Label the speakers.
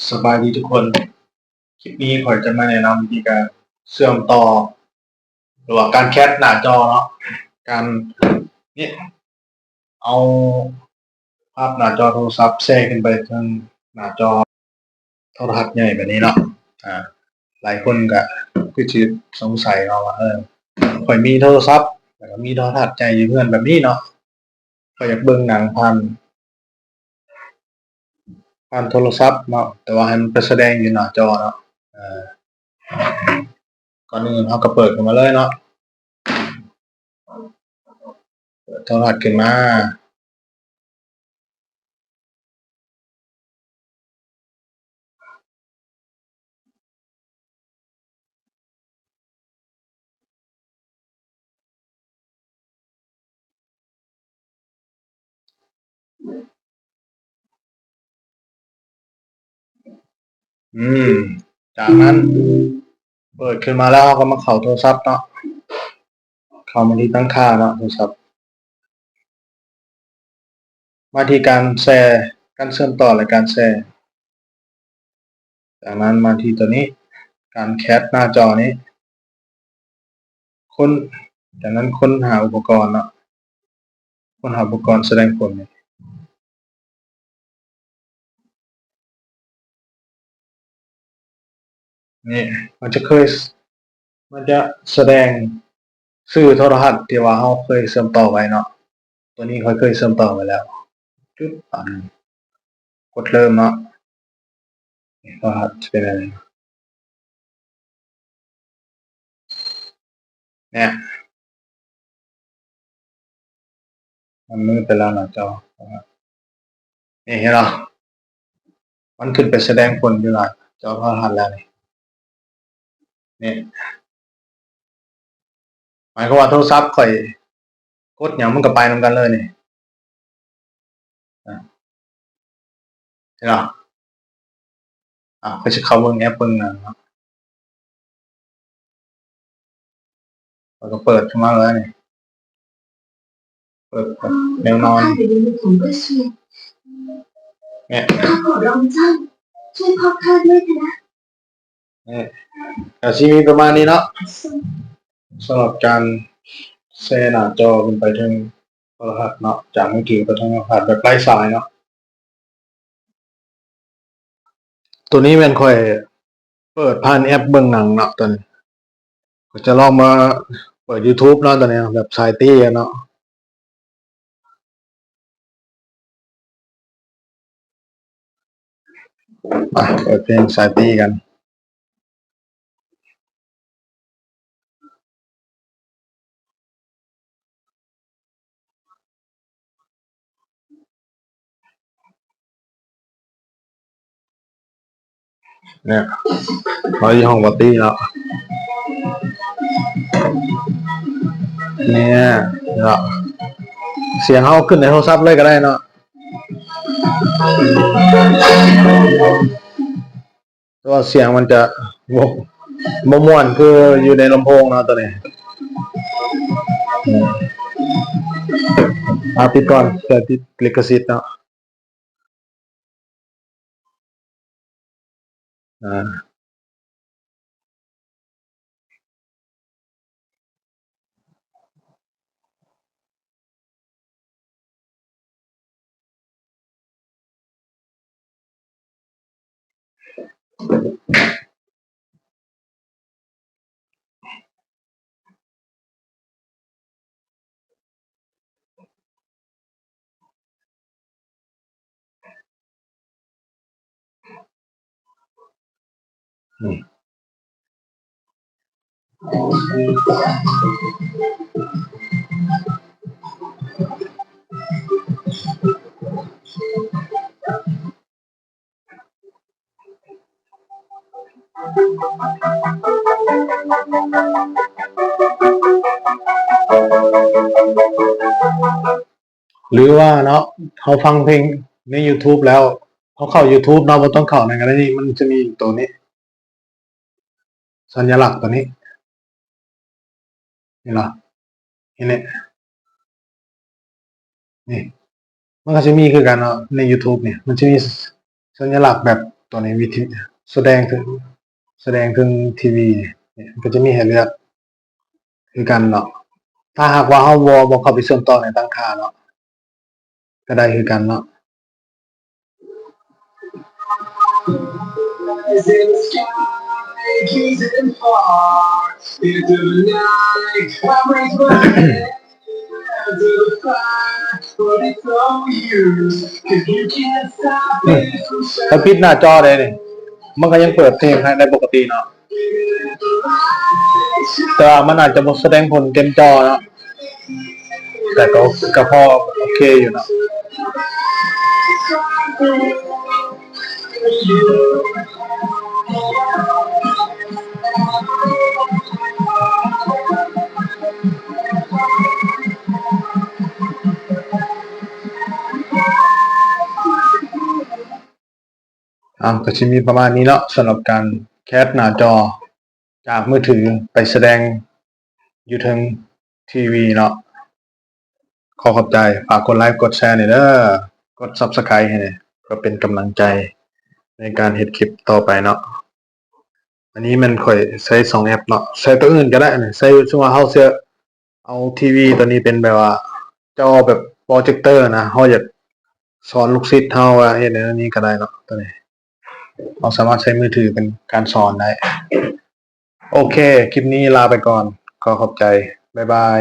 Speaker 1: สบายดีทุกคน คลิปนี้ขอจะมาแนะนำวิธีการเชื่อมต่อหรือว่าการแคปหน้าจอเนาะการนี่เอาภาพหน้าจอโทรศัพท์แทรกขึ้นไปทางหน้าจอโทรทัศน์ใหญ่แบบนี้เนาะหลายคนก็คือจะสงสัยเนาะว่าข่อยมีโทรศัพท์แล้วก็มีโทรทัศน์ใหญ่อยู่เพื่อนแบบนี้เนาะข่อยอยากเบิ่งหนังผ่านโทรศัพท์เนาะแต่ว่าให้มันไปแสดงอยู่หน้าจอเนาะก่อนอื่นเราก็เปิดขึ้นมาเลยเนาะเปิดโทรทัศน์ขึ้นมาจากนั้นเปิดขึ้นมาแล้วเราก็มาเข้าโทรศัพท์เนาะเข้ามาที่ตั้งค่าเนาะโทรศัพท์มาที่การแชร์การเชื่อมต่อและการแชร์จากนั้นมาที่ตัวนี้การแคปหน้าจอนี้จากนั้นค้นหาอุปกรณ์เนาะค้นหาอุปกรณ์แสดงผลนี่มันจะแสดงชื่อโทรทัศน์ที่ว่าเราเคยเชื่อมต่อไว้เนาะตัวนี้เขาเคยเชื่อมต่อไว้แล้วจุดกดเริ่มเนาะโทรทัศน์จะเป็นอะไรเนี่ยมันมืดไปแล้วหน้าจอนี่เห็นเหรอมันขึ้นไปแสดงผลอยู่หน้าจอโทรทัศน์แล้วนี่หมายความว่าโทรศัพท์ข่อยกดอย่างมันก็ไปนำกันเลยนี่เห็นเหรอก็จะเข้าเบิ่งแอปเบิ่งหนังเนาะแล้วก็เปิดขึ้นมาเลยนี่เปิดแนวนอนเนี่ยข้าขอร้องเจ้าช่วยพ่อข้าด้วยเถอะนะแต่ที่มีประมาณนี้เนาะสำหรับการแชร์หน้าจอขึ้นไปทางโทรทัศน์เนาะจากมือถือไปทางโทรทัศน์แบบไร้สายเนาะตัวนี้แม่นค่อยเปิดผ่านแอปเบิ่งหนังเนาะตอนนี้ก็จะลองมาเปิด YouTube เนาะตอนนี้แบบสายตี้เนาะเปิดเพลงสายตี้กันเนี่ยเราอยู่ห้องปาร์ตี้เนาะเนี่ยเนาะเสียงเขาขึ้นในโทรศัพท์เลยก็ได้เนาะตัวเสียงมันจะม่วนคืออยู่ในลำโพงเนาะตัวนี้ปิดก่อนเดี๋ยวติดลิขสิทธิ์เนาะหรือว่าเนาะเขาฟังเพลงใน YouTube แล้วเขาเข้า YouTube เนาะบ่ต้องเข้าในกันนี่มันจะมีตัวนี้สัญลักษณ์ตัวนี้เห็นเหรอเห็นเนี่ยนี่มันก็จะมีคือกันเนาะใน YouTube เนี่ยมันจะมีสัญลักษณ์แบบ ตัวนี้วิธีแสดงถึงทีวีเนี่ยก็จะมีให้เลือกคือกันเนาะถ้าหากว่าเฮาบ่เข้าไปเชื่อมต่อในตั้งค่าเนาะก็ได้คือกันเนาะ
Speaker 2: Eyes in the sky, keys in far into the night. I raise my hand to the fire, but it's all you, 'cause you can't stop me from
Speaker 1: ถ้า
Speaker 2: shining.
Speaker 1: ปิดหน้าจอได้นี่มันก็ยังเปิดเพลงให้ได้ปกติเนาะแต่ว่ามันอาจจะบ่แสดงผลเต็มจอเนาะแต่ก็พอโอเคอยู่เนาะก็จะมีประมาณนี้เนาะสำหรับการแคสหน้าจอจากมือถือไปแสดงอยู่ทางทีวีเนาะขอขอบใจฝากกดไลค์กดแชร์หน่อยเด้อกด Subscribe ให้หน่อยเพื่อเป็นกำลังใจในการเฮ็ดคลิปต่อไปเนาะอันนี้มันค่อยใช้2แอปเนาะใช้ตัวอื่นก็ได้นี่ใช้สมมุติว่าเฮาสิเอาทีวีตัวนี้เป็นแบบว่าจอแบบโปรเจคเตอร์นะเฮาอยากสอนลูกศิษย์เฮาว่าเฮ็ดอันนี้ก็ได้เนาะตัวนี้เราสามารถใช้มือถือเป็นการสอนได้โอเคคลิปนี้ลาไปก่อนขอขอบใจบ๊ายบาย